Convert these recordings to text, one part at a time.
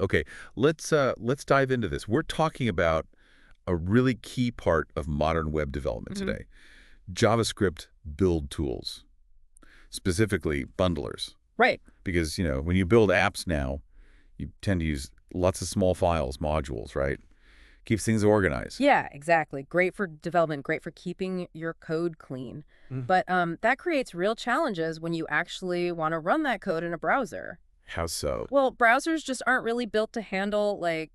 Okay, let's dive into this. We're talking about a really key part of modern web development Hmm. today. JavaScript build tools, specifically bundlers. Right. Because, when you build apps now, you tend to use lots of small files, modules, right? Keeps things organized. Yeah, exactly. Great for development, great for keeping your code clean. Mm. But that creates real challenges when you actually want to run that code in a browser. How so? Well, browsers just aren't really built to handle like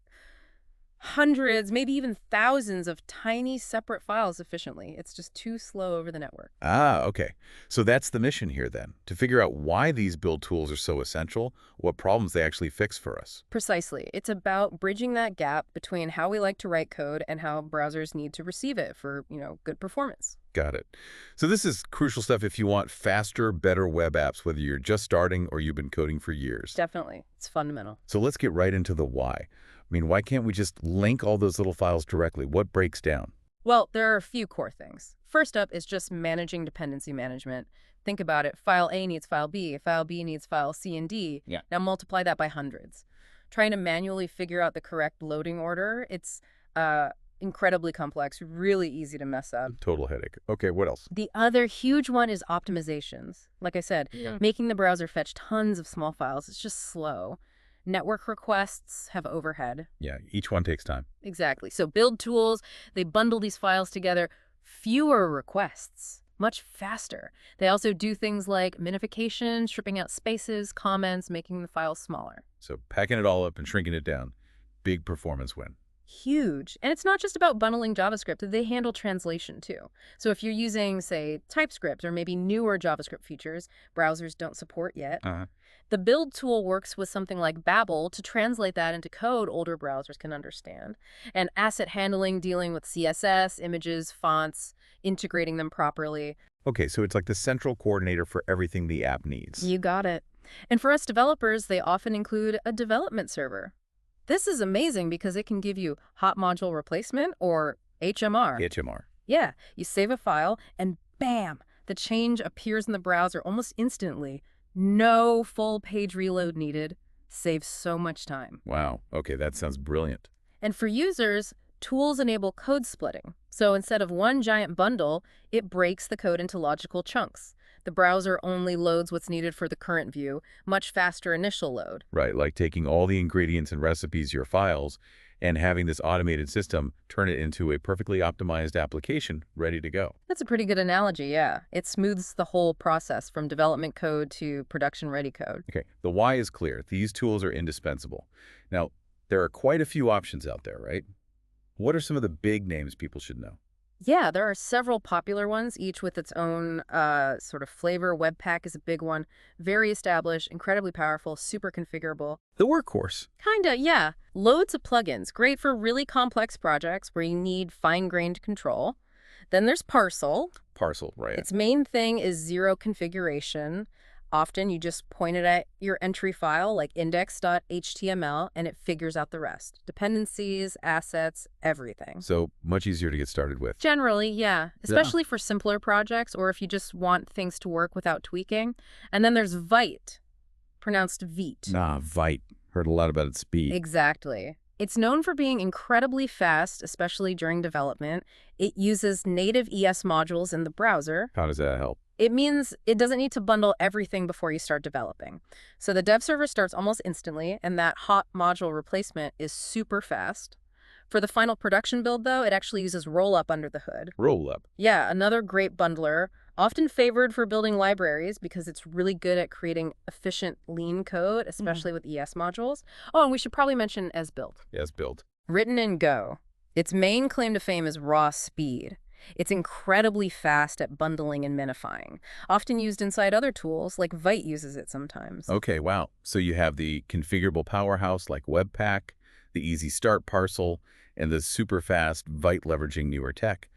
hundreds, maybe even thousands of tiny separate files efficiently. It's just too slow over the network. Ah, okay. So that's the mission here then, to figure out why these build tools are so essential, what problems they actually fix for us. Precisely. It's about bridging that gap between how we like to write code and how browsers need to receive it for, good performance. Got it. So this is crucial stuff if you want faster, better web apps, whether you're just starting or you've been coding for years. Definitely. It's fundamental. So let's get right into the why. Why can't we just link all those little files directly? What breaks down? Well, there are a few core things. First up is just managing dependency management. Think about it. File A needs file B needs file C and D. Yeah. Now multiply that by hundreds. Trying to manually figure out the correct loading order, it's incredibly complex, really easy to mess up. Total headache. Okay, what else? The other huge one is optimizations. Like I said, making the browser fetch tons of small files, it's just slow. Network requests have overhead. Yeah, each one takes time. Exactly. So build tools, they bundle these files together, fewer requests, much faster. They also do things like minification, stripping out spaces, comments, making the files smaller. So packing it all up and shrinking it down. Big performance win. Huge. And it's not just about bundling JavaScript. They handle translation too. So if you're using, say, TypeScript or maybe newer JavaScript features browsers don't support yet, the build tool works with something like Babel to translate that into code older browsers can understand. And asset handling, dealing with CSS, images, fonts, integrating them properly. Okay, so it's like the central coordinator for everything the app needs. You got it. And for us developers, they often include a development server. This is amazing because it can give you hot module replacement or HMR. HMR. Yeah, you save a file and bam, the change appears in the browser almost instantly. No full page reload needed. Saves so much time. Wow. Okay, that sounds brilliant. And for users, tools enable code splitting. So instead of one giant bundle, it breaks the code into logical chunks. The browser only loads what's needed for the current view, much faster initial load. Right, like taking all the ingredients and recipes, your files, and having this automated system turn it into a perfectly optimized application ready to go. That's a pretty good analogy, yeah. It smooths the whole process from development code to production-ready code. Okay, the why is clear. These tools are indispensable. Now, there are quite a few options out there, right? What are some of the big names people should know? Yeah, there are several popular ones, each with its own sort of flavor. Webpack is a big one. Very established, incredibly powerful, super configurable. The workhorse. Kinda, yeah. Loads of plugins. Great for really complex projects where you need fine-grained control. Then there's Parcel. Parcel, right. Its main thing is zero configuration. Often you just point it at your entry file like index.html and it figures out the rest. Dependencies, assets, everything. So much easier to get started with. Generally, yeah. Especially for simpler projects or if you just want things to work without tweaking. And then there's Vite, pronounced Vite. Vite. Heard a lot about its speed. Exactly. It's known for being incredibly fast, especially during development. It uses native ES modules in the browser. How does that help? It means it doesn't need to bundle everything before you start developing. So the dev server starts almost instantly, and that hot module replacement is super fast. For the final production build, though, it actually uses Rollup under the hood. Rollup. Yeah, another great bundler, often favored for building libraries because it's really good at creating efficient, lean code, especially with ES modules. Oh, and we should probably mention as-built. Yes, build. Written in Go. Its main claim to fame is raw speed. It's incredibly fast at bundling and minifying, often used inside other tools, like Vite uses it sometimes. Okay, wow. So you have the configurable powerhouse like Webpack, the easy start Parcel, and the super fast Vite leveraging newer tech.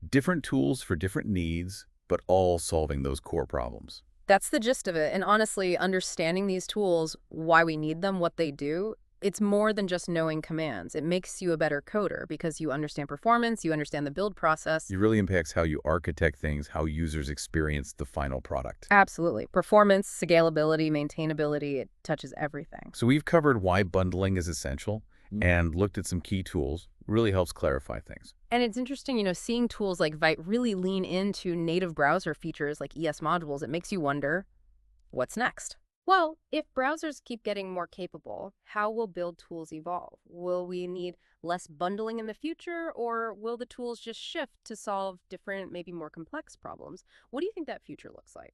Different tools for different needs, but all solving those core problems. That's the gist of it. And honestly, understanding these tools, why we need them, what they do, It's more than just knowing commands. It makes you a better coder because you understand performance, you understand the build process. It really impacts how you architect things, how users experience the final product. Absolutely. Performance, scalability, maintainability, it touches everything. So we've covered why bundling is essential and looked at some key tools. Really helps clarify things. And it's interesting, seeing tools like Vite really lean into native browser features like ES modules. It makes you wonder, what's next? Well, if browsers keep getting more capable, how will build tools evolve? Will we need less bundling in the future, or will the tools just shift to solve different, maybe more complex problems? What do you think that future looks like?